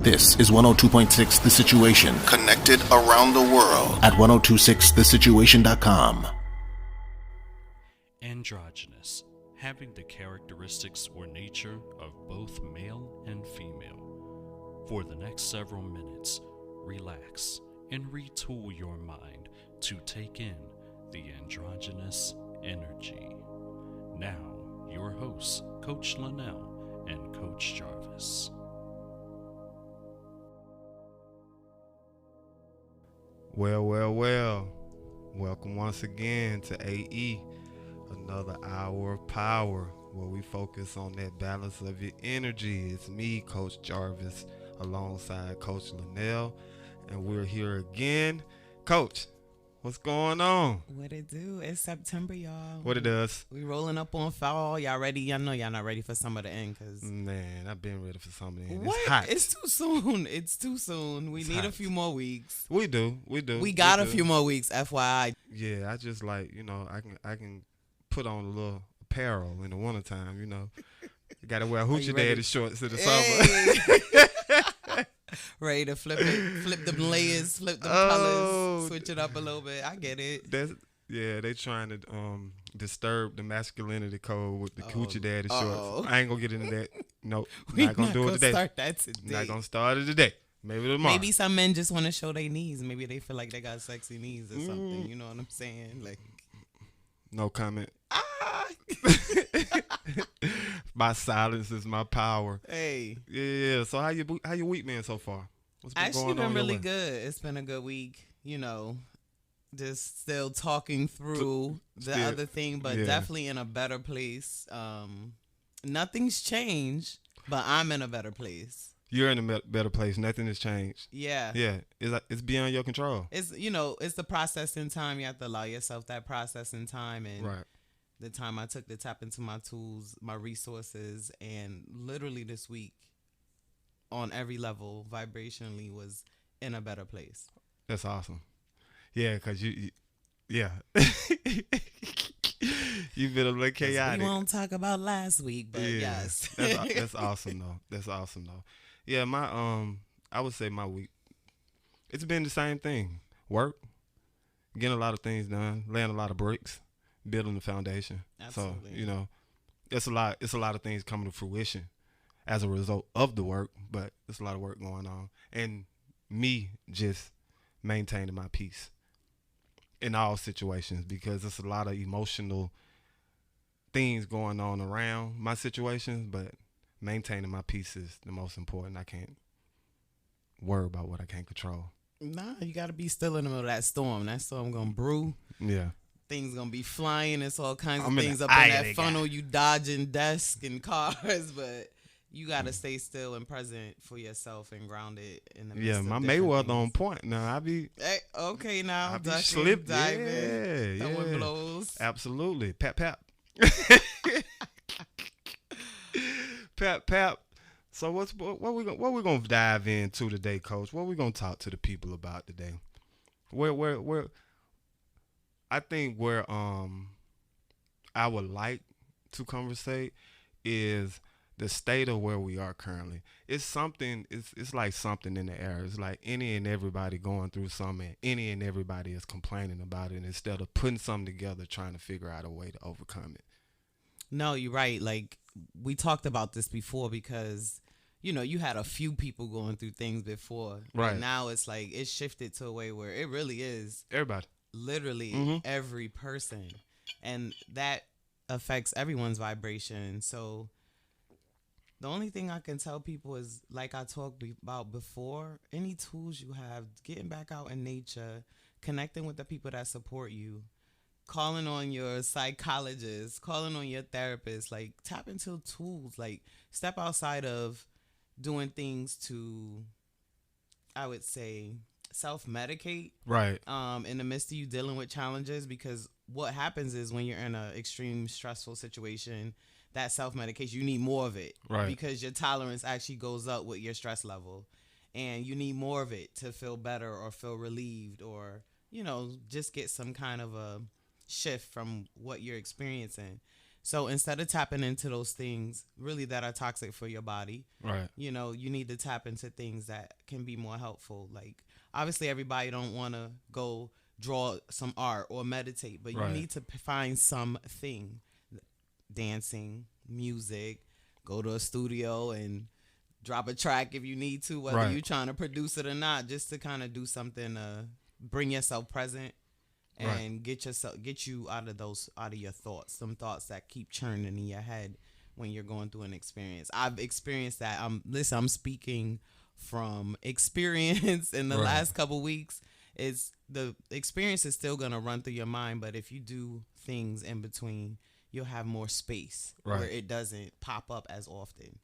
This is 102.6 The Situation. Connected around the world at 1026thesituation.com. Androgynous, having the characteristics or nature of both male and female. For the next several minutes, relax and retool your mind to take in the androgynous energy. Now, your hosts, Coach Lanell and Coach Jarvis. Well. Welcome once again to AE, another hour of power where we focus on that balance of your energy. It's me, Coach Jarvis, alongside Coach Lanell, and we're here again. Coach, what's going on? What it do? It's September, y'all. What it does? We rolling up on fall. Y'all ready? Y'all know y'all not ready for summer to end, cause Man, I've been ready for something. what? It's hot. It's too soon. It's too soon. We It's need hot. a few more weeks. We do. We got a do. few more weeks, FYI. Yeah, I just like, I can put on a little apparel in the wintertime, You gotta wear hoochie you ready? daddy shorts in the summer. Hey. Ready to flip them layers, flip them colors, switch it up a little bit. I get it. They trying to disturb the masculinity code with the hoochie daddy uh-oh. shorts. I ain't gonna get into that. Nope, We not gonna do it today. Start that today. Not gonna start it today. Maybe tomorrow. Maybe some men just want to show their knees. Maybe they feel like they got sexy knees or something. You know what I'm saying? Like, No comment. My silence is my power. Hey. Yeah. So how your week been so far? What's been Actually going on been really your way? good. It's been a good week, just still talking through the Still- other thing, but yeah. definitely in a better place. Nothing's changed, but I'm in a better place. You're in a better place. Nothing has changed. Yeah. Yeah, it's beyond your control. It's the processing time. You have to allow yourself that processing time, and Right. the time I took to tap into my tools, my resources, and literally this week on every level vibrationally was in a better place. That's awesome. Yeah, because you yeah. You've been a little chaotic. We won't talk about last week, but yes. That's awesome though. That's awesome though. Yeah, I would say my week, it's been the same thing. Work, getting a lot of things done, laying a lot of bricks, building the foundation. Absolutely. So, it's a lot of things coming to fruition as a result of the work, but it's a lot of work going on. And me just maintaining my peace in all situations, because it's a lot of emotional things going on around my situations, but maintaining my peace is the most important. I can't worry about what I can't control. Nah, you got to be still in the middle of that storm. That storm going to brew. Yeah. Things going to be flying. It's all kinds I'm of in things the up eye in of that the funnel. You dodging desks and cars, but you got to stay still and present for yourself and grounded in the midst Yeah, of my different Mayweather things. on point. Now, Hey, okay, now. I be Ducking, slipped. diving, throwing Yeah. blows. Absolutely. Pap. Pap. So what we gonna dive into today, Coach? What we gonna talk to the people about today? Where I think where I would like to conversate is the state of where we are currently. It's something. It's like something in the air. It's like any and everybody going through something. And any and everybody is complaining about it instead of putting something together, trying to figure out a way to overcome it. No, you're right. Like, we talked about this before because, you had a few people going through things before. Right. And now it's like it's shifted to a way where it really is Everybody. literally every person. And that affects everyone's vibration. So the only thing I can tell people is, like I talked about before, any tools you have, getting back out in nature, connecting with the people that support you, calling on your psychologist, calling on your therapist, like tap into tools, like step outside of doing things to, I would say, self-medicate. Right. In the midst of you dealing with challenges, because what happens is when you're in an extreme stressful situation, that self-medication, you need more of it. Right. Because your tolerance actually goes up with your stress level. And you need more of it to feel better or feel relieved or, just get some kind of a shift from what you're experiencing. So instead of tapping into those things really that are toxic for your body, Right. you know, you need to tap into things that can be more helpful. Like obviously everybody don't want to go draw some art or meditate, but you Right. need to find something, dancing, music, go to a studio and drop a track if you need to, whether Right. you're trying to produce it or not, just to kind of do something, bring yourself present and Right. get you out of your thoughts, some thoughts that keep churning in your head when you're going through an experience. I've experienced that. Listen, I'm speaking from experience in the Right. last couple weeks. Is the experience is still gonna run through your mind, but if you do things in between, you'll have more space where Right. it doesn't pop up as often.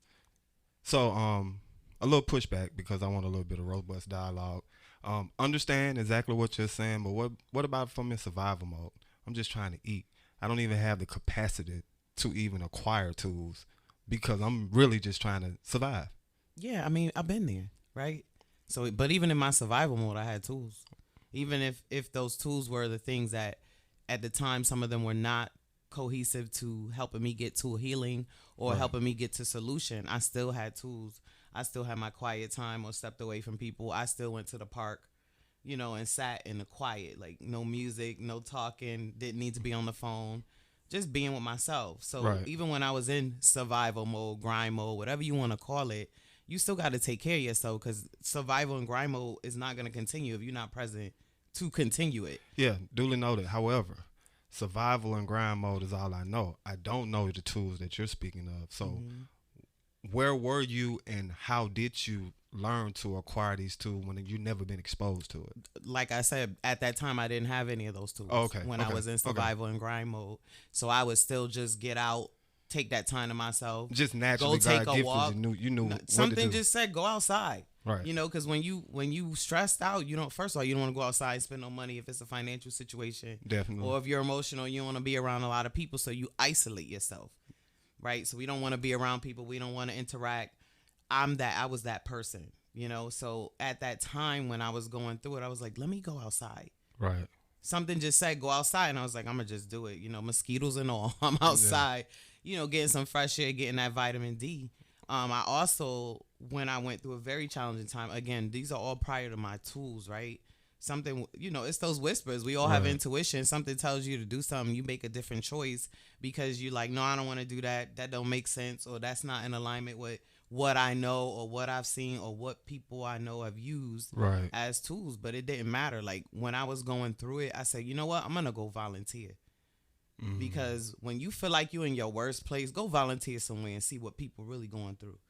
So, a little pushback because I want a little bit of robust dialogue. Understand exactly what you're saying, but what about from in survival mode? I'm just trying to eat. I don't even have the capacity to even acquire tools because I'm really just trying to survive. Yeah, I mean, I've been there, right? So, but even in my survival mode, I had tools. Even if those tools were the things that, at the time, some of them were not cohesive to helping me get to healing or Right. helping me get to solution, I still had tools. I still had my quiet time or stepped away from people. I still went to the park, you know, and sat in the quiet, like no music, no talking, didn't need to be on the phone, just being with myself. So Right. even when I was in survival mode, grind mode, whatever you want to call it, you still got to take care of yourself because survival and grind mode is not going to continue if you're not present to continue it. Yeah, duly noted. However, survival and grind mode is all I know. I don't know the tools that you're speaking of. So, where were you and how did you learn to acquire these tools when you never been exposed to it? Like I said, at that time, I didn't have any of those tools. Oh, okay, When I okay, was in okay. survival and grind mode. So I would still just get out, take that time to myself. Just naturally, Go take God a gifted walk. you knew what to Something do. just said go outside. Right. You know, because when you stressed out, you don't. First of all, you don't want to go outside and spend no money if it's a financial situation. Definitely. Or if you're emotional, you don't want to be around a lot of people, so you isolate yourself. Right. So we don't want to be around people. We don't want to interact. I was that person. You know. So at that time when I was going through it, I was like, let me go outside. Right. Something just said go outside, and I was like, I'm gonna just do it. You know, mosquitoes and all. I'm outside. You know, getting some fresh air, getting that vitamin D. I also, when I went through a very challenging time, again, these are all prior to my tools, right? Something, you know, it's those whispers. We all have Right. intuition. Something tells you to do something. You make a different choice because you're like, no, I don't want to do that. That don't make sense, or that's not in alignment with what I know or what I've seen or what people I know have used Right. as tools. But it didn't matter. Like when I was going through it, I said, you know what? I'm going to go volunteer. Because when you feel like you're in your worst place, go volunteer somewhere and see what people really going through.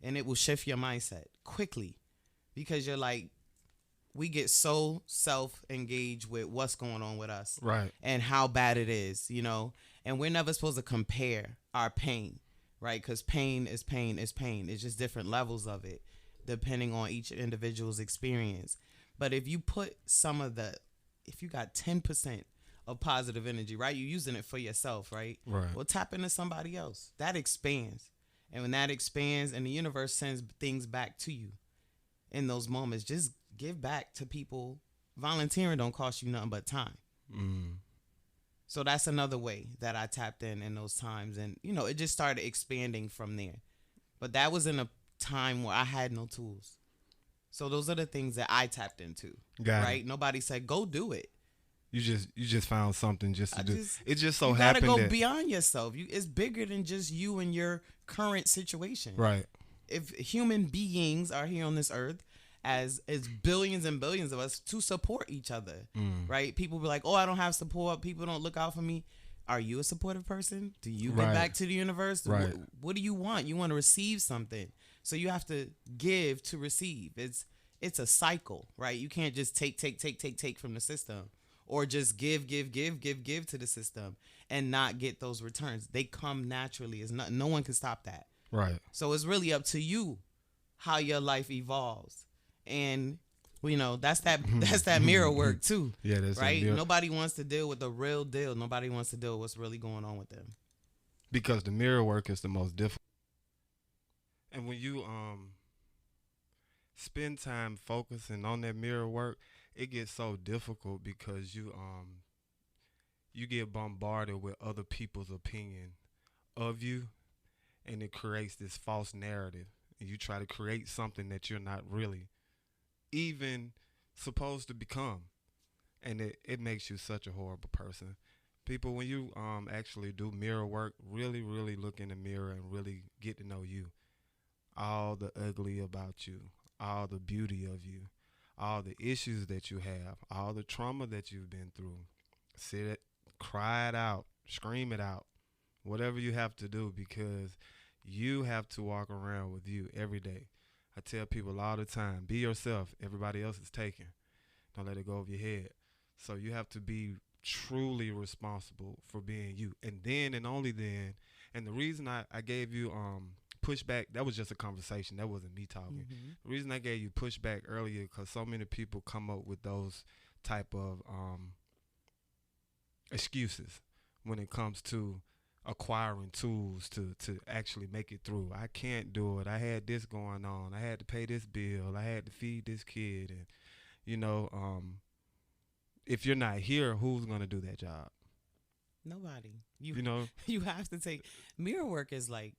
And it will shift your mindset quickly. Because you're like, we get so self-engaged with what's going on with us. Right. And how bad it is, you know. And we're never supposed to compare our pain, right? Because pain is pain is pain. It's just different levels of it, depending on each individual's experience. But if you put if you got 10% of positive energy, right? You're using it for yourself, right? Right. Well, tap into somebody else. That expands. And when that expands and the universe sends things back to you in those moments, just give back to people. Volunteering don't cost you nothing but time. So that's another way that I tapped in those times. And, you know, it just started expanding from there. But that was in a time where I had no tools. So those are the things that I tapped into. Got it. Right? Nobody said, go do it. You just found something just to do. It just so you gotta happened go that beyond yourself. It's bigger than just you and your current situation. right. If human beings are here on this earth as billions and billions of us to support each other, right? People be like, oh, I don't have support. People don't look out for me. Are you a supportive person? Do you give Right. back to the universe? Right. What do you want? You want to receive something. So you have to give to receive. It's a cycle, right? You can't just take from the system. Or just give to the system and not get those returns. They come naturally. No one can stop that. Right. So it's really up to you how your life evolves. And you know, that's that mirror work too. Yeah, that's that right. mirror. Nobody wants to deal with the real deal. Nobody wants to deal with what's really going on with them. Because the mirror work is the most difficult. And when you spend time focusing on that mirror work, it gets so difficult because you get bombarded with other people's opinion of you, and it creates this false narrative. And you try to create something that you're not really even supposed to become. And it makes you such a horrible person. People, when you actually do mirror work, really, really look in the mirror and really get to know you. All the ugly about you, all the beauty of you, all the issues that you have, all the trauma that you've been through. Sit it, cry it out, scream it out, whatever you have to do, because you have to walk around with you every day. I tell people all the time, be yourself. Everybody else is taken. Don't let it go over your head. So you have to be truly responsible for being you. And then and only then, and the reason I gave you pushback, that was just a conversation. That wasn't me talking. Mm-hmm. The reason I gave you pushback earlier, because so many people come up with those type of excuses when it comes to acquiring tools to actually make it through. I can't do it. I had this going on. I had to pay this bill. I had to feed this kid. And, you know, if you're not here, who's going to do that job? Nobody. You know? You have to take, mirror work is like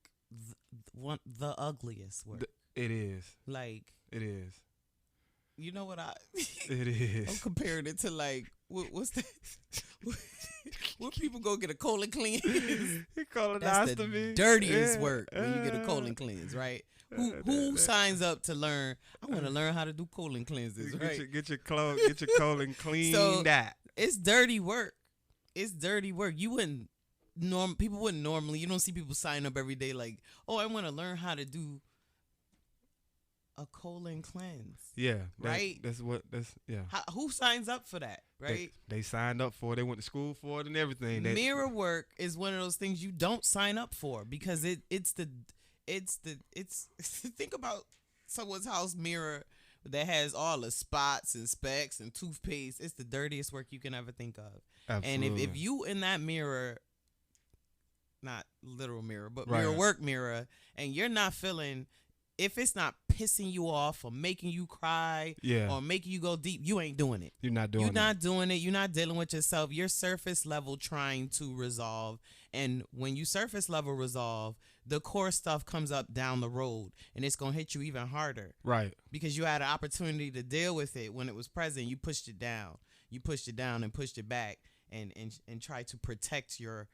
the ugliest work. It is. Like, it is. You know what It is. I'm comparing it to like what's that? When people go get a colon cleanse, that's the dirtiest work when you get a colon cleanse, right? Who signs up to learn? I want to learn how to do colon cleanses, right? Get your colon cleaned. So it's dirty work. It's dirty work. You wouldn't people wouldn't normally. You don't see people sign up every day like, oh, I want to learn how to do a colon cleanse. Yeah. Right? Who signs up for that, right? They signed up for it. They went to school for it and everything. Mirror work is one of those things you don't sign up for because it's think about someone's house mirror that has all the spots and specks and toothpaste. It's the dirtiest work you can ever think of. Absolutely. And if you in that mirror, not literal mirror, but mirror work mirror, and you're not feeling, if it's not pissing you off or making you cry or making you go deep, you ain't doing it. You're not doing it. You're not dealing with yourself. You're surface level trying to resolve. And when you surface level resolve, the core stuff comes up down the road and it's going to hit you even harder. Right. Because you had an opportunity to deal with it when it was present. You pushed it down. You pushed it down and pushed it back and try to protect your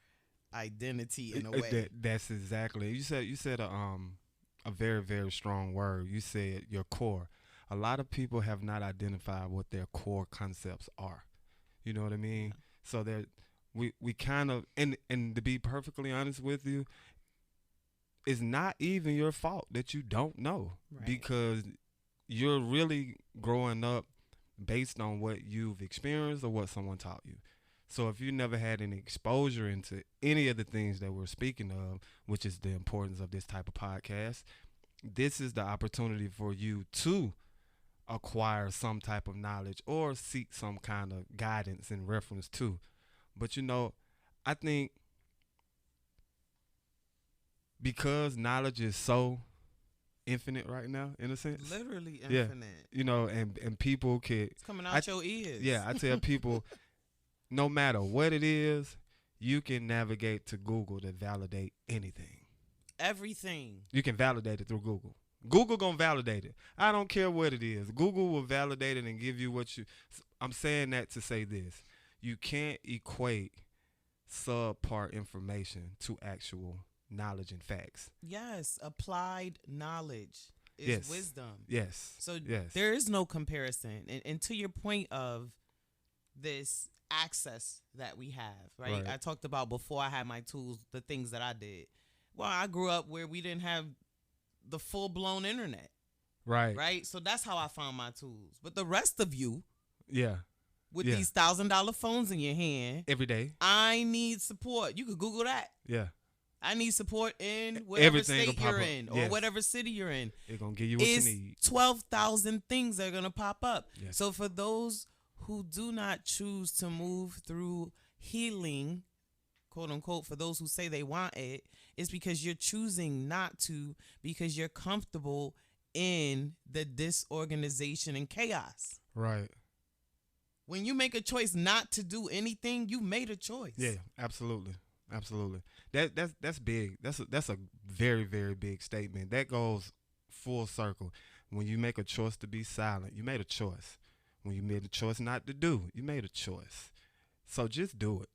identity in a way. That's exactly. You said a very, very strong word. You said your core. A lot of people have not identified what their core concepts are. You know what I mean? Yeah. So that we kind of, and to be perfectly honest with you, it's not even your fault that you don't know, because you're really growing up based on what you've experienced or what someone taught you. So if you never had any exposure into any of the things that we're speaking of, which is the importance of this type of podcast, this is the opportunity for you to acquire some type of knowledge or seek some kind of guidance in reference to. But, you know, I think because knowledge is so infinite right now, in a sense. Literally infinite. You know, and people can... It's coming out your ears. Yeah, I tell people... No matter what it is, you can navigate to Google to validate anything. Everything. You can validate it through Google. Google gonna validate it. I don't care what it is. Google will validate it and give you what you... I'm saying that to say this. You can't equate subpar information to actual knowledge and facts. Yes, applied knowledge is wisdom. Yes. So there is no comparison. And to your point of this access that we have, right? I talked about before I had my tools, the things that I did. Well, I grew up where we didn't have the full-blown internet. Right? So that's how I found my tools. But the rest of you, with these $1,000 phones in your hand, every day, I need support. You could Google that. Yeah. I need support in whatever state you're in or whatever city you're in. It's going to give you what you need. 12,000 things that are going to pop up. Yes. So for those who do not choose to move through healing, quote unquote, for those who say they want it, it's because you're choosing not to, because you're comfortable in the disorganization and chaos. Right. When you make a choice not to do anything, you made a choice. Yeah, absolutely. Absolutely. That's big. That's a very very big statement. That goes full circle. When you make a choice to be silent, you made a choice. When you made a choice not to do, you made a choice. So just do it.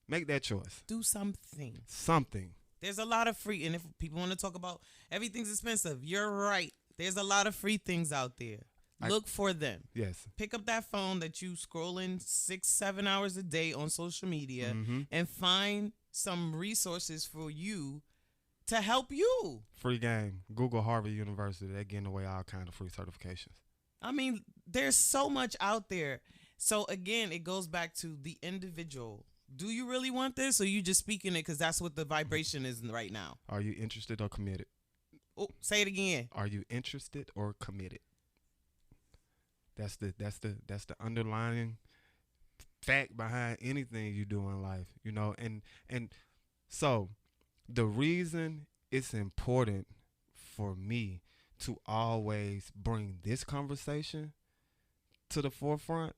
Make that choice. Do something. Something. There's a lot of free, and if people want to talk about everything's expensive, you're right. There's a lot of free things out there. Look for them. Yes. Pick up that phone that you scrolling 6-7 hours a day on social media and find some resources for you to help you. Free game. Google Harvard University. They're giving away all kind of free certifications. I mean, there's so much out there. So again, it goes back to the individual. Do you really want this, or you just speaking it because that's what the vibration is right now? Are you interested or committed? Oh, say it again. Are you interested or committed? That's the underlying fact behind anything you do in life, you know. And so the reason it's important for me to always bring this conversation to the forefront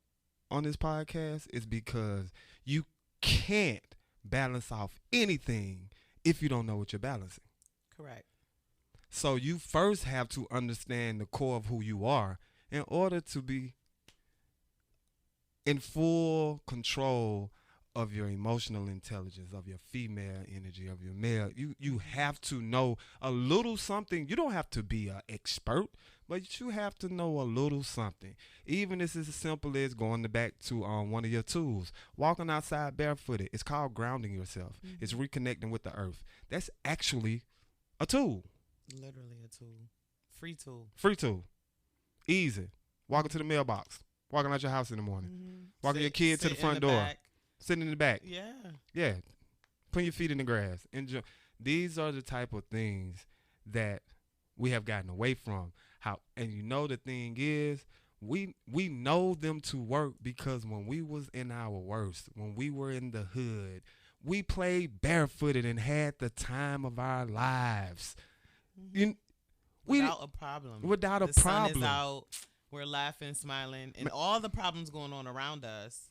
on this podcast is because you can't balance off anything if you don't know what you're balancing. Correct. So you first have to understand the core of who you are in order to be in full control of your emotional intelligence, of your female energy, of your male. You have to know a little something. You don't have to be an expert, but you have to know a little something. Even if it's as simple as going back to one of your tools, walking outside barefooted. It's called grounding yourself. It's reconnecting with the earth. That's actually a tool. Literally a tool. Free tool. Free tool. Easy. Walking to the mailbox. Walking out your house in the morning. Walking your kid to the front door. Back. Sitting in the back. Yeah. Yeah. Putting your feet in the grass. Enjoy. These are the type of things that we have gotten away from. And you know the thing is, we know them to work because when we was in our worst, when we were in the hood, we played barefooted and had the time of our lives. Without a problem. Without a the problem. Sun is out. We're laughing, smiling, and all the problems going on around us.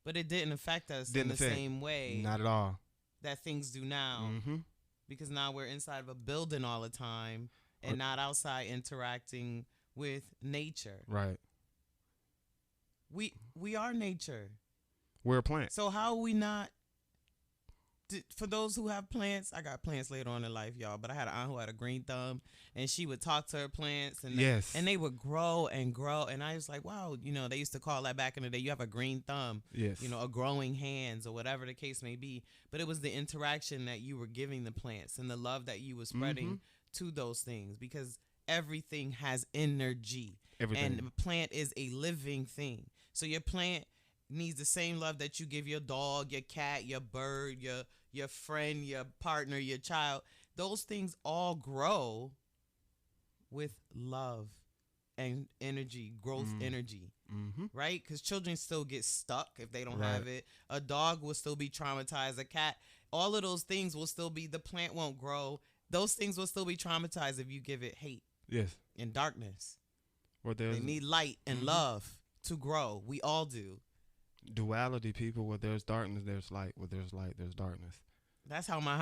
But it didn't affect us in the same way. Not at all. That things do now. Because now we're inside of a building all the time and not outside interacting with nature. Right. We are nature. We're a plant. So how are we not? For those who have plants, I got plants later on in life, y'all. But I had an aunt who had a green thumb, and she would talk to her plants, and and they would grow and grow. And I was like, wow, they used to call that back in the day. You have a green thumb, yes, a growing hands or whatever the case may be. But it was the interaction that you were giving the plants and the love that you were spreading to those things, because everything has energy, and a plant is a living thing. So your plant needs the same love that you give your dog, your cat, your bird, your friend, your partner, your child. Those things all grow with love and energy, growth energy, right? Because children still get stuck if they don't have it. A dog will still be traumatized. A cat, all of those things will still be, the plant won't grow. Those things will still be traumatized if you give it hate and darkness. They need light and love to grow. We all do. Duality, people. Where there's darkness, there's light. Where there's light, there's darkness. That's how my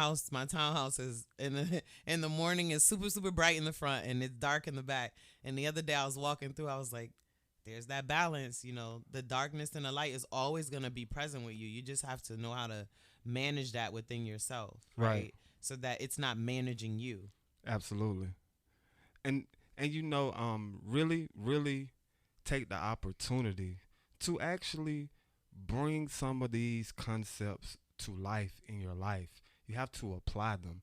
townhouse is. In the morning, it's super, super bright in the front, and it's dark in the back. And the other day I was walking through, I was like, there's that balance. The darkness and the light is always going to be present with you. You just have to know how to manage that within yourself, right? So that it's not managing you. Absolutely. And really, really take the opportunity to actually bring some of these concepts to life in your life. You have to apply them.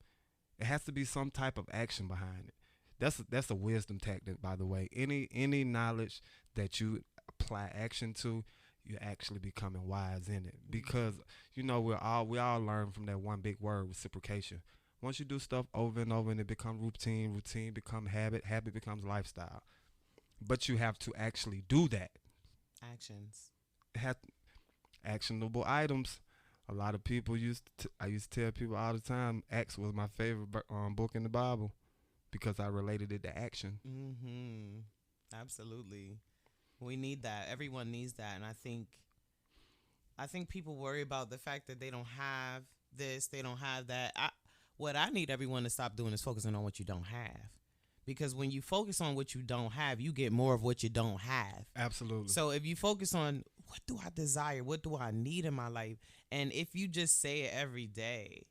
It has to be some type of action behind it. That's a wisdom tactic, by the way. Any knowledge that you apply action to, you're actually becoming wise in it. Because we all learn from that one big word, reciprocation. Once you do stuff over and over and it becomes routine become habit becomes lifestyle. But you have to actually do that. Actions. Actionable items. A lot of people I used to tell people all the time, Acts was my favorite book in the Bible because I related it to action. Absolutely. We need that. Everyone needs that. And I think people worry about the fact that they don't have this, they don't have that. What I need everyone to stop doing is focusing on what you don't have. Because when you focus on what you don't have, you get more of what you don't have. Absolutely. So if you focus on what do I desire, what do I need in my life, and if you just say it every day,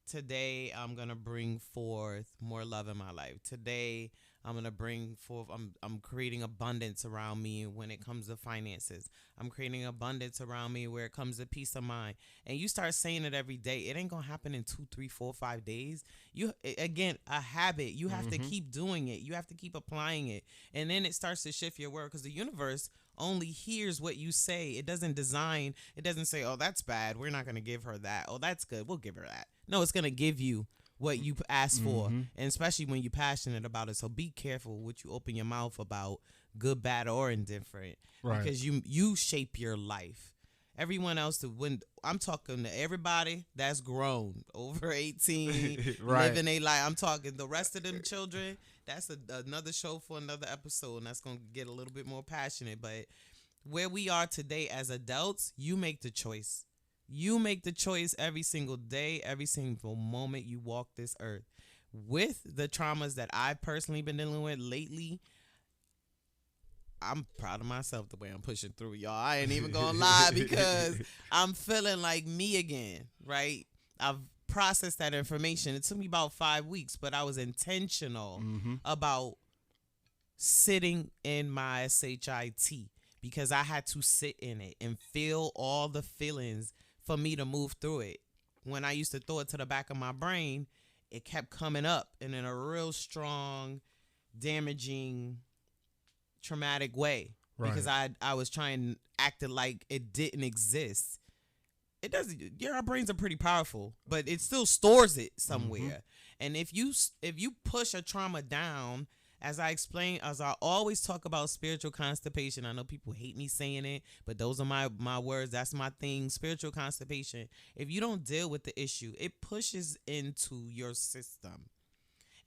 today I'm gonna bring forth more love in my life. Today I'm gonna bring forth. I'm creating abundance around me when it comes to finances. I'm creating abundance around me where it comes to peace of mind. And you start saying it every day. It ain't gonna happen in 2, 3, 4, 5 days. Again, a habit. You have to keep doing it. You have to keep applying it, and then it starts to shift your world because the universe only hears what you say. It doesn't design. It doesn't say, "Oh, that's bad. We're not gonna give her that. Oh, that's good. We'll give her that." No, it's gonna give you what you ask for, and especially when you're passionate about it. So be careful what you open your mouth about, good, bad, or indifferent, because you shape your life. Everyone else, when I'm talking to everybody that's grown over 18, living a life. I'm talking the rest of them children. That's another show for another episode, and that's gonna get a little bit more passionate. But where we are today as adults, you make the choice. You make the choice every single day, every single moment you walk this earth. With the traumas that I've personally been dealing with lately, I'm proud of myself the way I'm pushing through, y'all. I ain't even gonna lie, because I'm feeling like me again, right? I've processed that information. It took me about 5 weeks, but I was intentional about sitting in my SHIT, because I had to sit in it and feel all the feelings for me to move through it. When I used to throw it to the back of my brain, it kept coming up and in a real strong, damaging, traumatic way, because I was trying acting like it didn't exist. It doesn't. Our brains are pretty powerful, but it still stores it somewhere. And if you push a trauma down, as I explain, as I always talk about spiritual constipation. I know people hate me saying it, but those are my words. That's my thing. Spiritual constipation. If you don't deal with the issue, it pushes into your system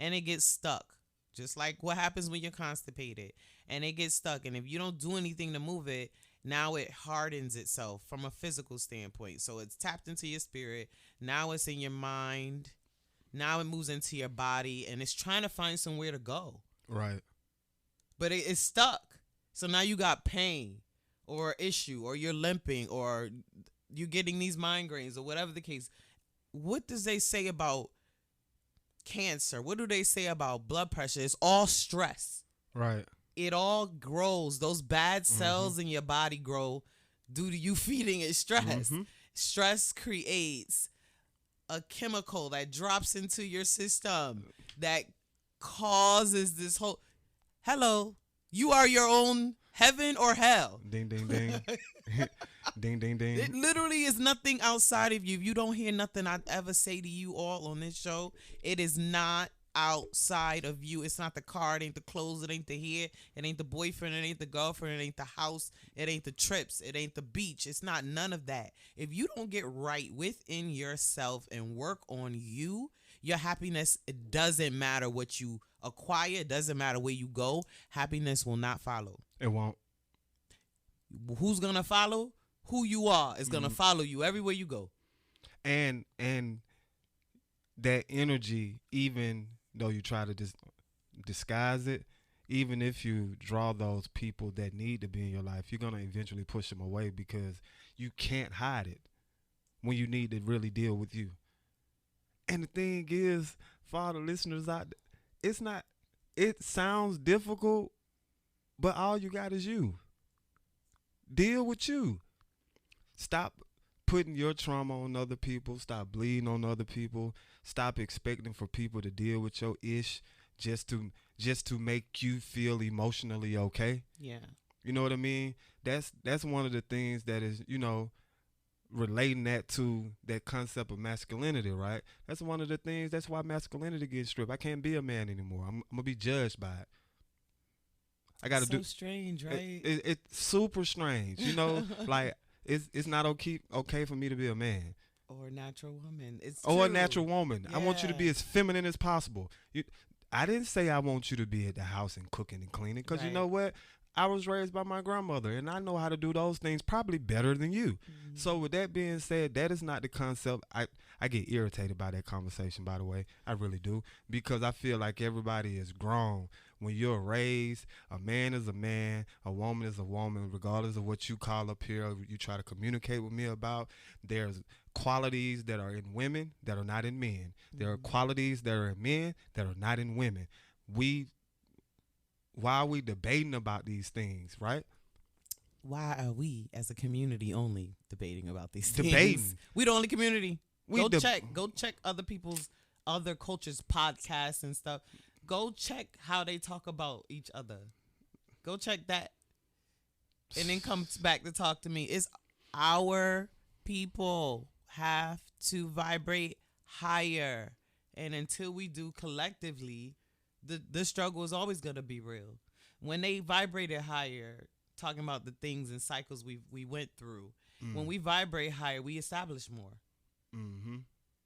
and it gets stuck. Just like what happens when you're constipated, and it gets stuck. And if you don't do anything to move it, now it hardens itself from a physical standpoint. So it's tapped into your spirit. Now it's in your mind. Now it moves into your body, and it's trying to find somewhere to go. Right. But it's stuck. So now you got pain or issue, or you're limping, or you're getting these migraines, or whatever the case. What does they say about cancer? What do they say about blood pressure? It's all stress. Right. It all grows. Those bad cells in your body grow due to you feeding it stress. Stress creates a chemical that drops into your system that causes this whole... Hello, you are your own heaven or hell. Ding, ding, ding. Ding, ding, ding. It literally is nothing outside of you. If you don't hear nothing I ever say to you all on this show, it is not outside of you. It's not the car, it ain't the clothes, it ain't the hair, it ain't the boyfriend, it ain't the girlfriend, it ain't the house, it ain't the trips, it ain't the beach. It's not none of that. If you don't get right within yourself and work on you, your happiness, it doesn't matter what you acquire, it doesn't matter where you go, happiness will not follow. It won't. Who's gonna follow? Who you are is gonna follow you everywhere you go. And that energy, even though you try to disguise it, even if you draw those people that need to be in your life, you're gonna eventually push them away, because you can't hide it when you need to really deal with you. And the thing is, for all the listeners out there, it sounds difficult, but all you got is you. Deal with you. Stop putting your trauma on other people. Stop bleeding on other people. Stop expecting for people to deal with your ish just to make you feel emotionally okay. Yeah. You know what I mean? That's one of the things that is, relating that to that concept of masculinity, right? That's one of the things. That's why masculinity gets stripped. I can't be a man anymore. I'm gonna be judged by it. I gotta do. Strange, right? It's super strange, like it's not okay for me to be a man or a natural woman. A natural woman. Yeah. I want you to be as feminine as possible. I didn't say I want you to be at the house and cooking and cleaning, because you know what? I was raised by my grandmother, and I know how to do those things probably better than you. Mm-hmm. So with that being said, that is not the concept. I get irritated by that conversation, by the way. I really do, because I feel like everybody is grown. When you're raised, a man is a man, a woman is a woman, regardless of what you call up here, you try to communicate with me about. There's qualities that are in women that are not in men. There are qualities that are in men that are not in women. Why are we debating about these things, right? Why are we as a community only debating about these things? Debating. We the only community. Go We check other people's other cultures' podcasts and stuff. Go check how they talk about each other. Go check that. And then comes back to talk to me. It's our people have to vibrate higher. And until we do collectively, the struggle is always going to be real. When they vibrated higher, talking about the things and cycles we went through, when we vibrate higher, we establish more. Mm-hmm.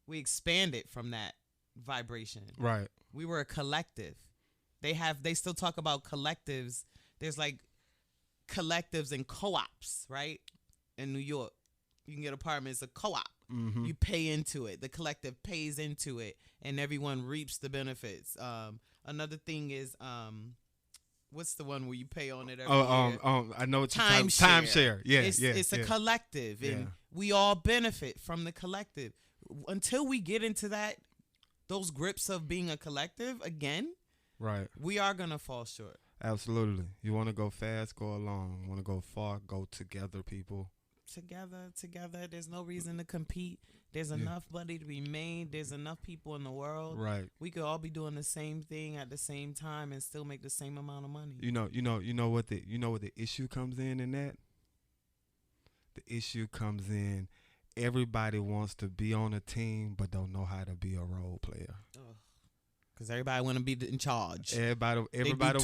We expanded from that vibration. Right. We were a collective. They still talk about collectives. There's like collectives and co-ops, right? In New York, you can get apartments, a co-op. Mm-hmm. You pay into it. The collective pays into it, and everyone reaps the benefits. Another thing is, what's the one where you pay on it every year? I know what Timeshare. Timeshare. Yeah, It's a collective, and we all benefit from the collective. Until we get into those grips of being a collective again, right, we are gonna fall short. Absolutely. You want to go fast, go along. Want to go far, go together, people. Together. There's no reason to compete. There's enough money to be made. There's enough people in the world. Right. We could all be doing the same thing at the same time and still make the same amount of money. You know what the issue comes in that? The issue comes in everybody wants to be on a team but don't know how to be a role player. Because everybody want to be in charge. Everybody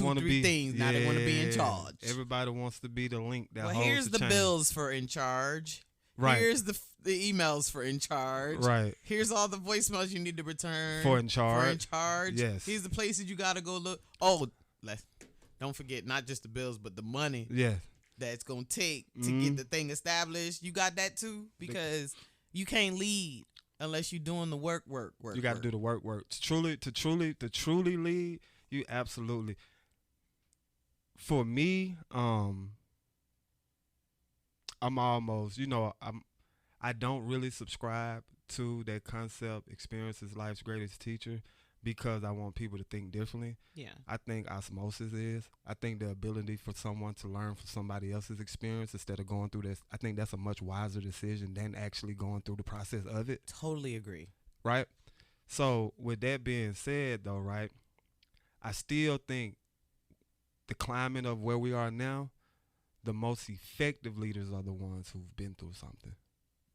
want to be things. Now they want to be in charge. Everybody wants to be the link that holds here's the chain. bills for in charge. Right. Here's the emails for in charge. Right. Here's all the voicemails you need to return for in charge. Yes. Here's the places you gotta go look. Oh, don't forget not just the bills but the money. Yes. That's gonna take to get the thing established. You got that too, because you can't lead unless you're doing the work. You got to do the work. To truly lead, you absolutely. For me, I'm almost, I don't really subscribe to that concept, experience is life's greatest teacher, because I want people to think differently. Yeah. I think osmosis is. I think the ability for someone to learn from somebody else's experience instead of going through this, I think that's a much wiser decision than actually going through the process of it. Totally agree. Right? So with that being said, though, right, I still think the climate of where we are now, the most effective leaders are the ones who've been through something.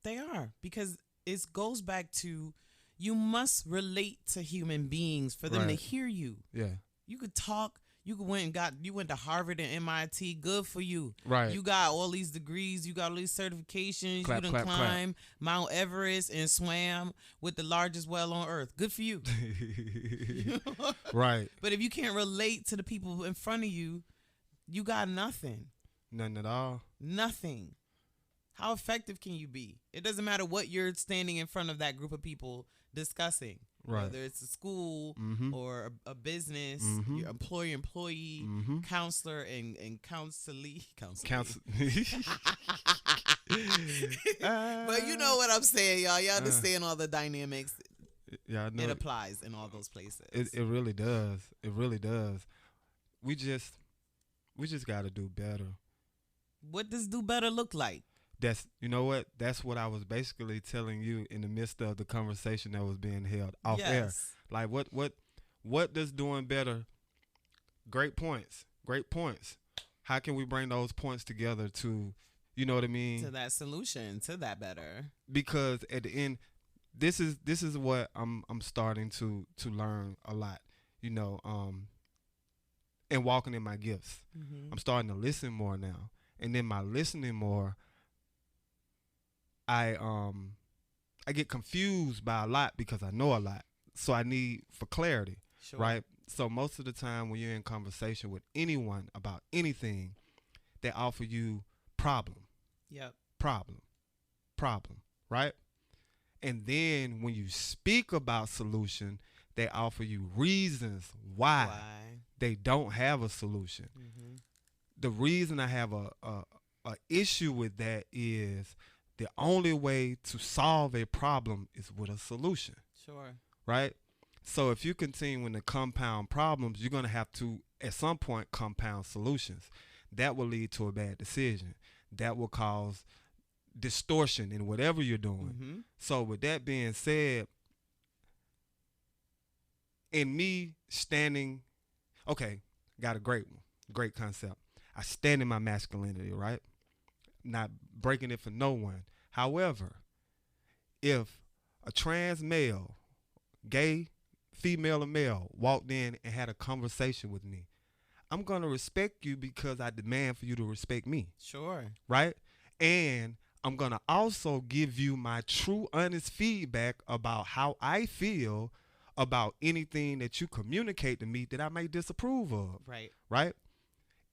They are, because it goes back to you must relate to human beings for them to hear you. Yeah. You could talk. You went to Harvard and MIT. Good for you. Right. You got all these degrees. You got all these certifications. You done climbed Mount Everest and swam with the largest whale on earth. Good for you. Right. But if you can't relate to the people in front of you, you got nothing. Nothing at all. Nothing. How effective can you be? It doesn't matter what you're standing in front of that group of people discussing. Right. Whether it's a school or a business, your employee, counselor, and counselee. But you know what I'm saying, y'all. Y'all understand all the dynamics. Yeah, I know. It applies in all those places. It really does. It really does. We just got to do better. What does do better look like? You know what? That's what I was basically telling you in the midst of the conversation that was being held off air. Like what does doing better? Great points. How can we bring those points together to, you know what I mean? To that solution, to that better. Because at the end, this is what I'm starting to learn a lot, and walking in my gifts. I'm starting to listen more now. And then my listening more, I get confused by a lot because I know a lot. So I need for clarity, right? So most of the time when you're in conversation with anyone about anything, they offer you problem, Yep. problem, right? And then when you speak about solution, they offer you reasons why they don't have a solution. Mm-hmm. The reason I have a issue with that is the only way to solve a problem is with a solution. Sure. Right? So if you continue to compound problems, you're going to have to, at some point, compound solutions. That will lead to a bad decision. That will cause distortion in whatever you're doing. Mm-hmm. So with that being said, in me standing, okay, got a great one, great concept. I stand in my masculinity, right? Not breaking it for no one. However, if a trans male, gay, female or male, walked in and had a conversation with me, I'm going to respect you because I demand for you to respect me. Sure. Right? And I'm going to also give you my true, honest feedback about how I feel about anything that you communicate to me that I may disapprove of. Right. Right?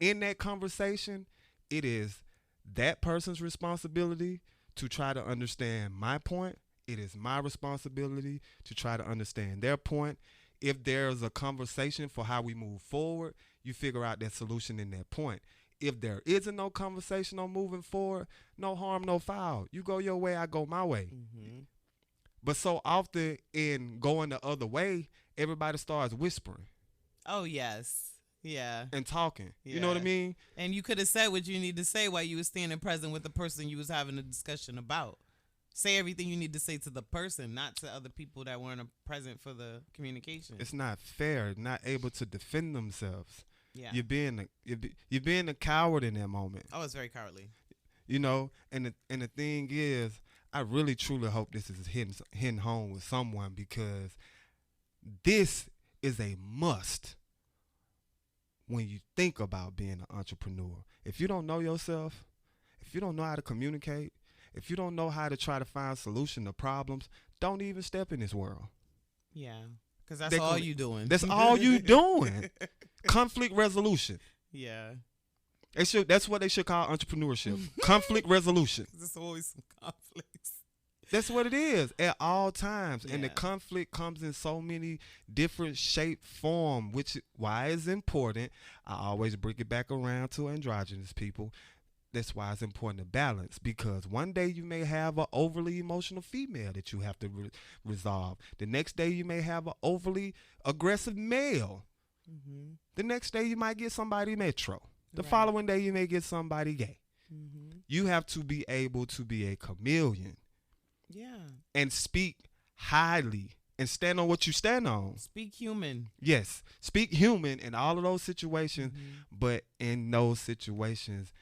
In that conversation, it is that person's responsibility to try to understand my point. It is my responsibility to try to understand their point. If there's a conversation for how we move forward, you figure out that solution in that point. If there isn't no conversation on moving forward, no harm, no foul. You go your way, I go my way. Mm-hmm. But so often in going the other way, everybody starts whispering. Oh, yes. Yeah. And talking. Yeah. You know what I mean? And you could have said what you need to say while you were standing present with the person you was having a discussion about. Say everything you need to say to the person, not to other people that weren't present for the communication. It's not fair, not able to defend themselves. Yeah. You're being a coward in that moment. I was very cowardly. You know, and the thing is, I really truly hope this is hitting home with someone, because this is a must when you think about being an entrepreneur. If you don't know yourself, if you don't know how to communicate, if you don't know how to try to find solution to problems, don't even step in this world. Yeah, because that's all you doing. That's all you doing. Conflict resolution. Yeah. That's what they should call entrepreneurship. Conflict resolution. There's always some conflicts. That's what it is at all times. Yeah. And the conflict comes in so many different shape, form, which why it's important. I always bring it back around to androgynous people. That's why it's important to balance, because one day you may have an overly emotional female that you have to resolve. The next day you may have an overly aggressive male. Mm-hmm. The next day you might get somebody metro. The Right. following day you may get somebody gay. Mm-hmm. You have to be able to be a chameleon Yeah. and speak highly and stand on what you stand on. Speak human. Yes, speak human in all of those situations, Mm-hmm. but in those situations,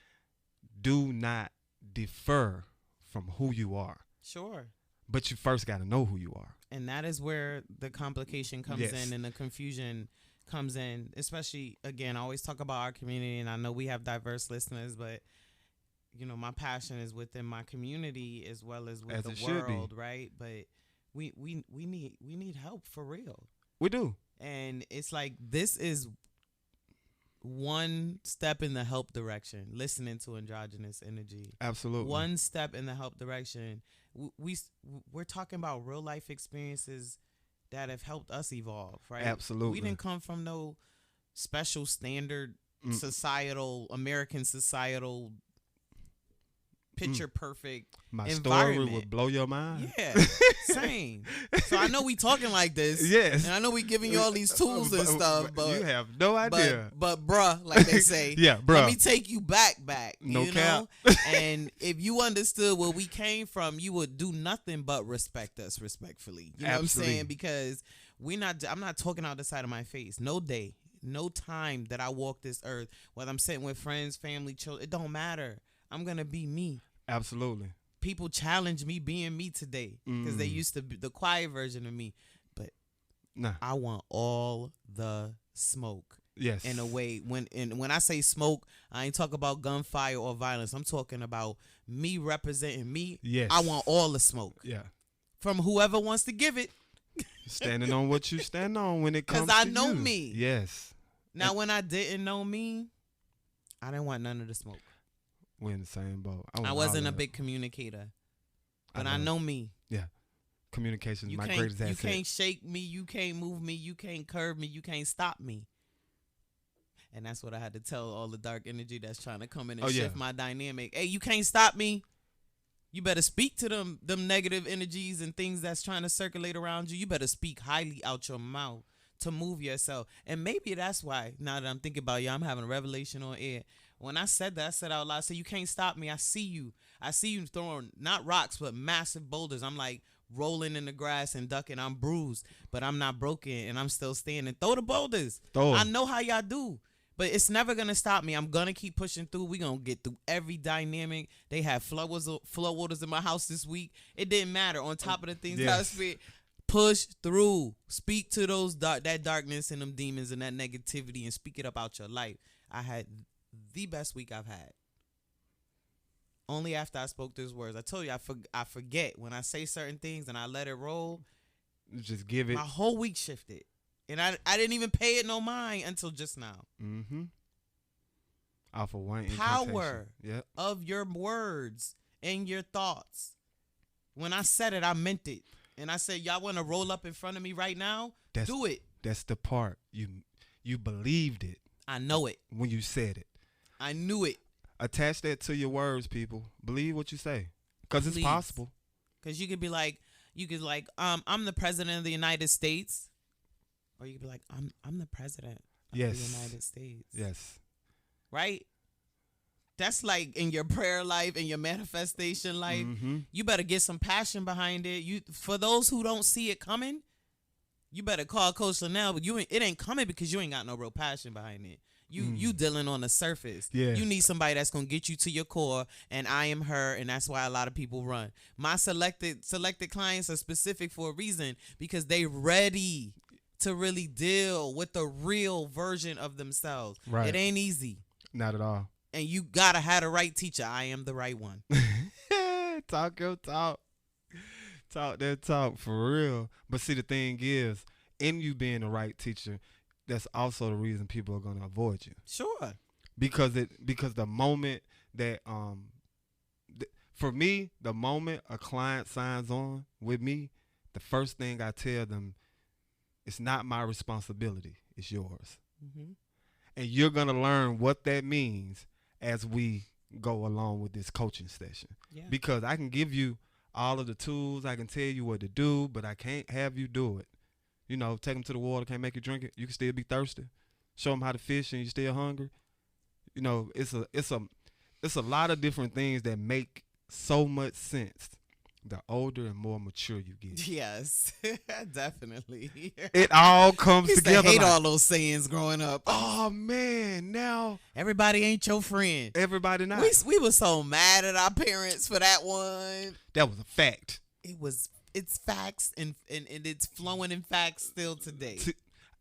do not defer from who you are. Sure. But you first got to know who you are. And that is where the complication comes Yes. in and the confusion comes in, especially, again, I always talk about our community, and I know we have diverse listeners, but, you know, my passion is within my community as well as with As the it should be. world, right? But we need help for real. We do. And it's like, this is one step in the help direction, listening to androgynous energy. Absolutely. One step in the help direction. We're talking about real life experiences that have helped us evolve, right? Absolutely. We didn't come from no special standard societal, American societal, picture perfect My story environment. would blow your mind. Yeah, same. So I know we talking like this. Yes. And I know we giving you all these tools and stuff, but you have no idea. But bruh, like they say, Yeah, bruh. let me take you back. No you cap. know? And if you understood where we came from, you would do nothing but respect us respectfully. You know what I'm Absolutely. saying? Because I'm not talking out the side of my face. No day, no time that I walk this earth, whether I'm sitting with friends, family, children, it don't matter. I'm going to be me. Absolutely. People challenge me being me today because they used to be the quiet version of me. But Nah. I want all the smoke. Yes. In a way, when I say smoke, I ain't talking about gunfire or violence. I'm talking about me representing me. Yes. I want all the smoke Yeah. from whoever wants to give it. Standing on what you stand on when it comes 'Cause I to know you. me. Yes. Now, when I didn't know me, I didn't want none of the smoke. We're in the same boat. I wasn't a big communicator, but I know me. Yeah. Communication is You my can't, greatest asset. you can't shake me. You can't move me. You can't curve me. You can't stop me. And that's what I had to tell all the dark energy that's trying to come in and shift my dynamic. Hey, you can't stop me. You better speak to them negative energies and things that's trying to circulate around you. You better speak highly out your mouth to move yourself. And maybe that's why, now that I'm thinking about you, I'm having a revelation on air. When I said that, I said out loud, I said, you can't stop me. I see you. I see you throwing not rocks, but massive boulders. I'm like rolling in the grass and ducking. I'm bruised, but I'm not broken, and I'm still standing. Throw the boulders. I know how y'all do. But it's never going to stop me. I'm going to keep pushing through. We're going to get through every dynamic. They had flood waters in my house this week. It didn't matter. On top of the things that I spit, push through. Speak to those that darkness and them demons and that negativity and speak it up out your life. I had the best week I've had. Only after I spoke those words. I told you, I forget. When I say certain things and I let it roll, just give it. My whole week shifted. And I didn't even pay it no mind until just now. Mm-hmm. Off of one power of your words and your thoughts. When I said it, I meant it. And I said, y'all want to roll up in front of me right now? Do it. That's the part. You believed it. I know it. When you said it. I knew it. Attach that to your words, people. Believe what you say. Because it's possible. Because you could be like, I'm the president of the United States. Or you could be like, I'm the president of the United States. Yes. Right? That's like in your prayer life, in your manifestation life. Mm-hmm. You better get some passion behind it. For those who don't see it coming, you better call Coach Lanell. But it ain't coming because you ain't got no real passion behind it. You dealing on the surface. Yeah. You need somebody that's gonna get you to your core, and I am her, and that's why a lot of people run. My selected clients are specific for a reason because they ready to really deal with the real version of themselves. Right. It ain't easy. Not at all. And you gotta have the right teacher. I am the right one. Talk your talk. Talk that talk for real. But see, the thing is, in you being the right teacher, that's also the reason people are gonna avoid you. Sure. Because the moment that for me, the moment a client signs on with me, the first thing I tell them, it's not my responsibility. It's yours. Mm-hmm. And you're going to learn what that means as we go along with this coaching session. Yeah. Because I can give you all of the tools. I can tell you what to do, but I can't have you do it. You know, take them to the water, can't make you drink it. You can still be thirsty. Show them how to fish and you're still hungry. You know, it's a lot of different things that make so much sense the older and more mature you get. Yes, definitely. It all comes together. I hate all those sayings growing up. Oh man, now everybody ain't your friend. Everybody not. We were so mad at our parents for that one. That was a fact. It's facts and it's flowing in facts still today.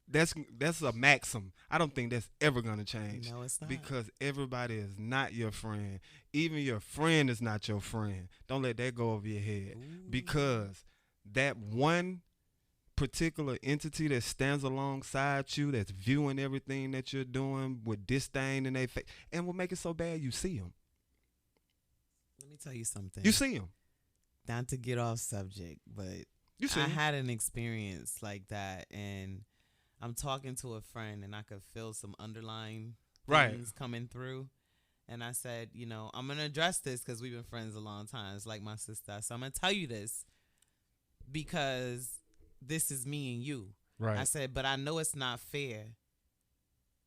That's a maxim. I don't think that's ever gonna change. No, it's not. Because everybody is not your friend. Even your friend is not your friend. Don't let that go over your head. Ooh. Because that one particular entity that stands alongside you, that's viewing everything that you're doing with disdain in their face, and will make it so bad you see them. Let me tell you something. You see them. Not to get off subject, but I had an experience like that, and I'm talking to a friend, and I could feel some underlying things coming through. And I said, you know, I'm going to address this because we've been friends a long time. It's like my sister. So I'm going to tell you this because this is me and you. Right. I said, but I know it's not fair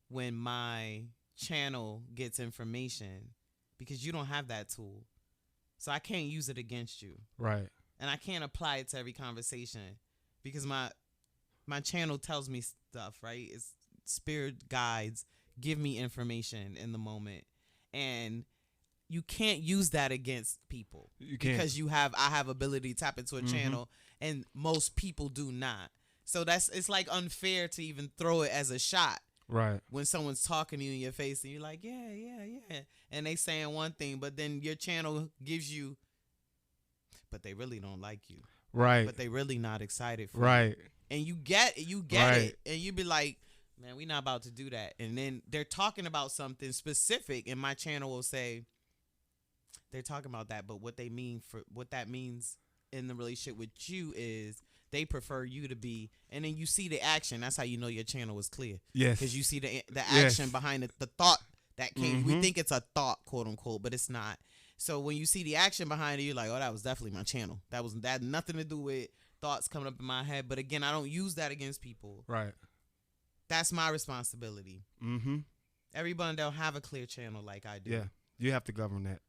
when my channel gets information because you don't have that tool. So I can't use it against you. Right. And I can't apply it to every conversation because my channel tells me stuff, right? It's spirit guides give me information in the moment. And you can't use that against people. You can't. Because I have ability to tap into a channel and most people do not. So it's like unfair to even throw it as a shot. Right. When someone's talking to you in your face and you're like, yeah. And they saying one thing, but then your channel gives you, but they really don't like you. Right. But they really not excited for you. And you get it. And you be like, man, we not about to do that. And then they're talking about something specific and my channel will say, they're talking about that, but what that means in the relationship with you is they prefer you to be, and then you see the action. That's how you know your channel was clear. Yes. Because you see the action behind it, the thought that came. We Mhm. think it's a thought, quote unquote, but it's not. So when you see the action behind it, you're like, oh, that was definitely my channel. That had nothing to do with thoughts coming up in my head. But again, I don't use that against people. Right. That's my responsibility. Mm-hmm. Everybody don't have a clear channel like I do. Yeah. You have to govern that.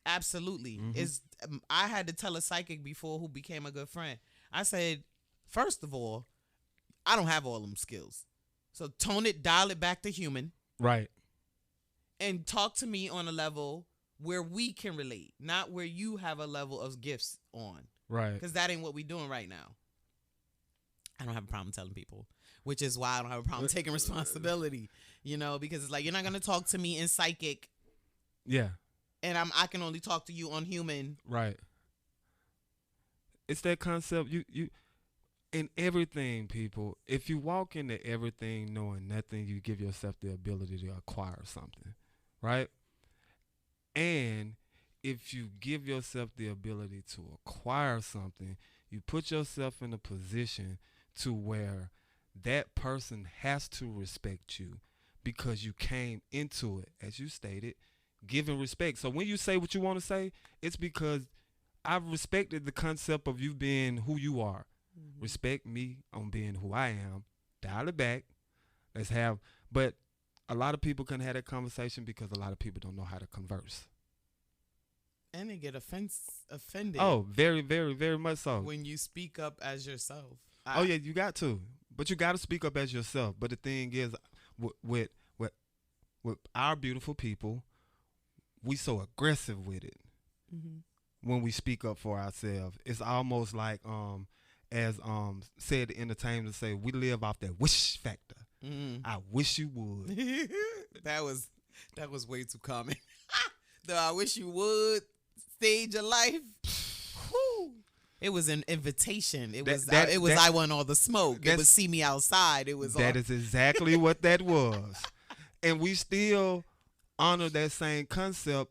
Absolutely. Mhm. I had to tell a psychic before who became a good friend. I said, first of all, I don't have all them skills. So tone it, dial it back to human, Right. and talk to me on a level where we can relate, not where you have a level of gifts on. Right. Because that ain't what we're doing right now. I don't have a problem telling people, which is why I don't have a problem taking responsibility, because it's like, you're not going to talk to me in psychic, Yeah. and I can only talk to you on human. Right. It's that concept. You in everything, people. If you walk into everything knowing nothing, you give yourself the ability to acquire something, right? And if you give yourself the ability to acquire something, you put yourself in a position to where that person has to respect you because you came into it, as you stated, giving respect. So when you say what you want to say, it's because I've respected the concept of you being who you are. Mm-hmm. Respect me on being who I am. Dial it back. But a lot of people can have that conversation because a lot of people don't know how to converse. And they get offended. Oh, very, very, very much so. When you speak up as yourself. Oh, yeah, you got to. But you got to speak up as yourself. But the thing is, with our beautiful people, we so aggressive with it. Mm-hmm. When we speak up for ourselves, it's almost like as said the entertainers say, we live off that wish factor. Mm. I wish you would. that was way too common. The I wish you would stage of life. Whew. It was an invitation. It was I want all the smoke. It was see me outside. It was that is exactly what that was. And we still honor that same concept,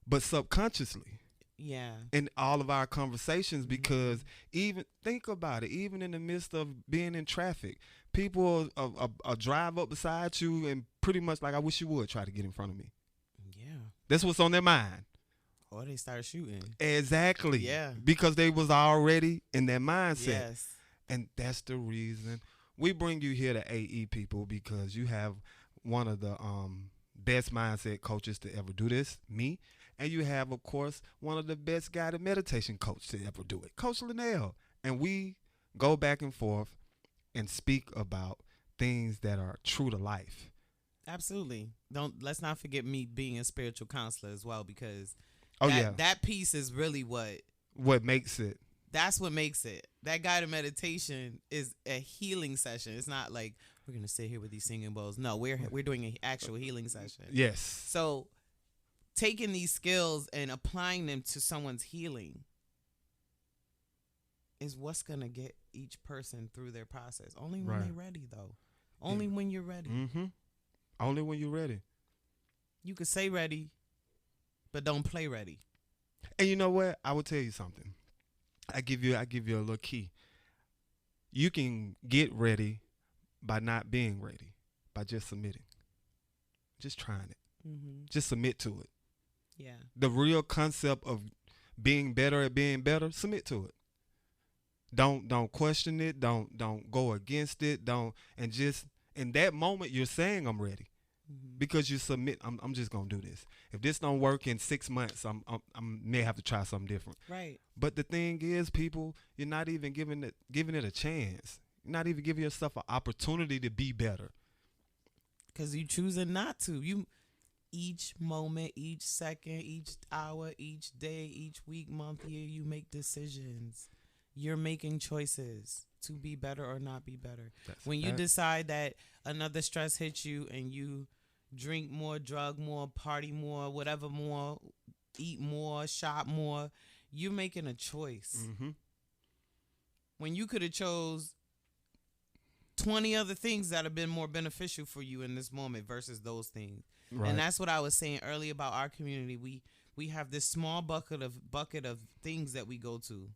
but subconsciously. Yeah. In all of our conversations, because even think about it, even in the midst of being in traffic, people drive up beside you and pretty much like, I wish you would try to get in front of me. Yeah. That's what's on their mind. Or they start shooting. Exactly. Yeah. Because they was already in that mindset. Yes. And that's the reason we bring you here to AE, people, because you have one of the best mindset coaches to ever do this, me. And you have, of course, one of the best guided meditation coaches to ever do it, Coach Lanell. And we go back and forth and speak about things that are true to life. Absolutely. Let's not forget me being a spiritual counselor as well, because that piece is really what makes it. That's what makes it. That guided meditation is a healing session. It's not like we're gonna sit here with these singing bowls. No, we're doing an actual healing session. Yes. So taking these skills and applying them to someone's healing is what's going to get each person through their process. Only when they're ready, though. Only when you're ready. Mm-hmm. Only when you're ready. You could say ready, but don't play ready. And you know what? I will tell you something. I give you a little key. You can get ready by not being ready, by just submitting. Just trying it. Mm-hmm. Just submit to it. Yeah. The real concept of being better at being better, submit to it. Don't question it. Don't go against it. And just in that moment you're saying I'm ready. Mm-hmm. Because you submit, I'm just gonna do this. If this don't work in 6 months, I may have to try something different. Right. But the thing is, people, you're not even giving it a chance. You're not even giving yourself an opportunity to be better. Because you choosing not to. Each moment, each second, each hour, each day, each week, month, year, you make decisions. You're making choices to be better or not be better. When you decide that another stress hits you and you drink more, drug more, party more, whatever more, eat more, shop more, you're making a choice. Mm-hmm. When you could have chose 20 other things that have been more beneficial for you in this moment versus those things. Right. And that's what I was saying earlier about our community. We we have this small bucket of things that we go to.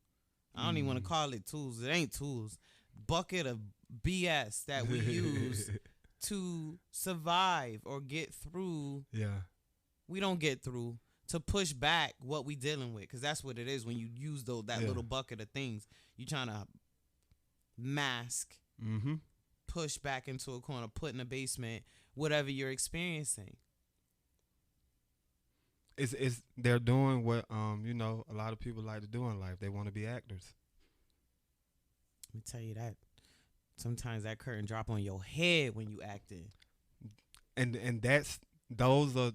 I don't even want to call it tools. It ain't tools. Bucket of BS that we use to survive or get through. Yeah. We don't get through to push back what we dealing with, because that's what it is when you use that little bucket of things. You trying to mask, push back into a corner, put in a basement, whatever you're experiencing. It's they're doing what you know, a lot of people like to do in life. They want to be actors. Let me tell you that. Sometimes that curtain drop on your head when you acting. And that's those are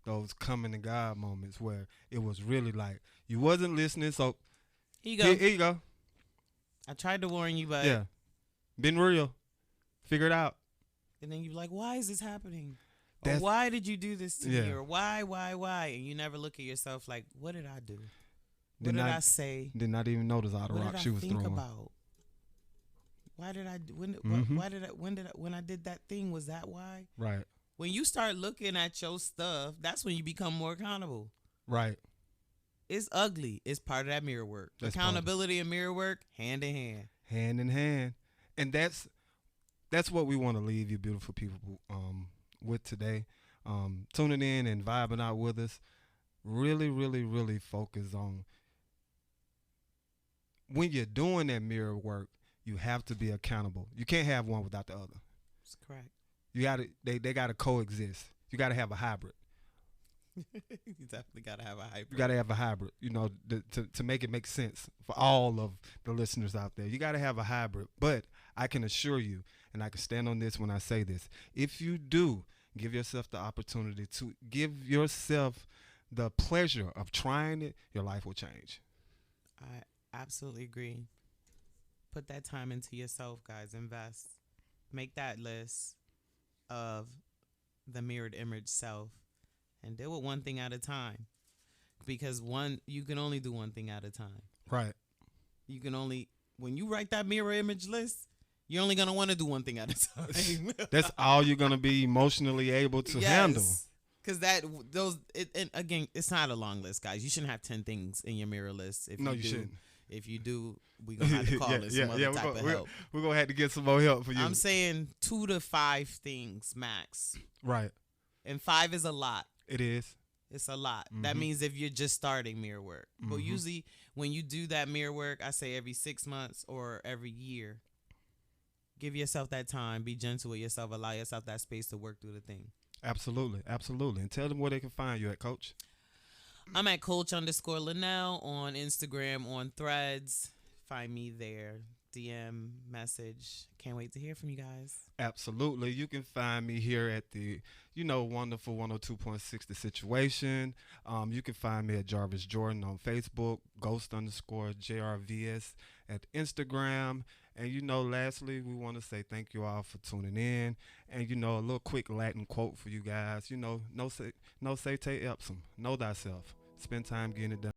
those coming to God moments where it was really like you wasn't listening. So here you go. Here you go. I tried to warn you, but yeah, been real. Figure it out. And then you're like, why is this happening? Or why did you do this to me? Or why? And you never look at yourself like, what did I do? What did I say? Did not even notice all the rocks she was throwing. What did I think about? Why did I when I did that thing, was that why? Right. When you start looking at your stuff, that's when you become more accountable. Right. It's ugly. It's part of that mirror work. That's accountability and mirror work, hand in hand. Hand in hand. And that's what we want to leave you beautiful people with today. Tuning in and vibing out with us. Really, really, really focus on when you're doing that mirror work, you have to be accountable. You can't have one without the other. That's correct. You gotta they gotta coexist. You gotta have a hybrid. You definitely gotta have a hybrid. You gotta have a hybrid, you know, to make it make sense for all of the listeners out there. You gotta have a hybrid. But I can assure you, and I can stand on this when I say this, if you do give yourself the opportunity to give yourself the pleasure of trying it, your life will change. I absolutely agree. Put that time into yourself, guys. Invest. Make that list of the mirrored image self and deal with one thing at a time. Because you can only do one thing at a time. Right. You can only, when you write that mirror image list, you're only going to want to do one thing at a time. That's all you're going to be emotionally able to handle. Because again, it's not a long list, guys. You shouldn't have 10 things in your mirror list. You shouldn't. If you do, we're going to have to call it some other type of help. We're going to have to get some more help for you. I'm saying 2 to 5 things max. Right. And 5 is a lot. It is. It's a lot. That means if you're just starting mirror work. But usually when you do that mirror work, I say every 6 months or every year, give yourself that time. Be gentle with yourself. Allow yourself that space to work through the thing. Absolutely. Absolutely. And tell them where they can find you at, Coach. I'm at Coach_Lanell on Instagram, on Threads. Find me there. DM, message. Can't wait to hear from you guys. Absolutely. You can find me here at the, wonderful 102.6 The Situation. You can find me at Jarvis Jordan on Facebook, Ghost_JRVS at Instagram. And, lastly, we want to say thank you all for tuning in. And, a little quick Latin quote for you guys. No se te ipsum. Know thyself. Spend time getting it done.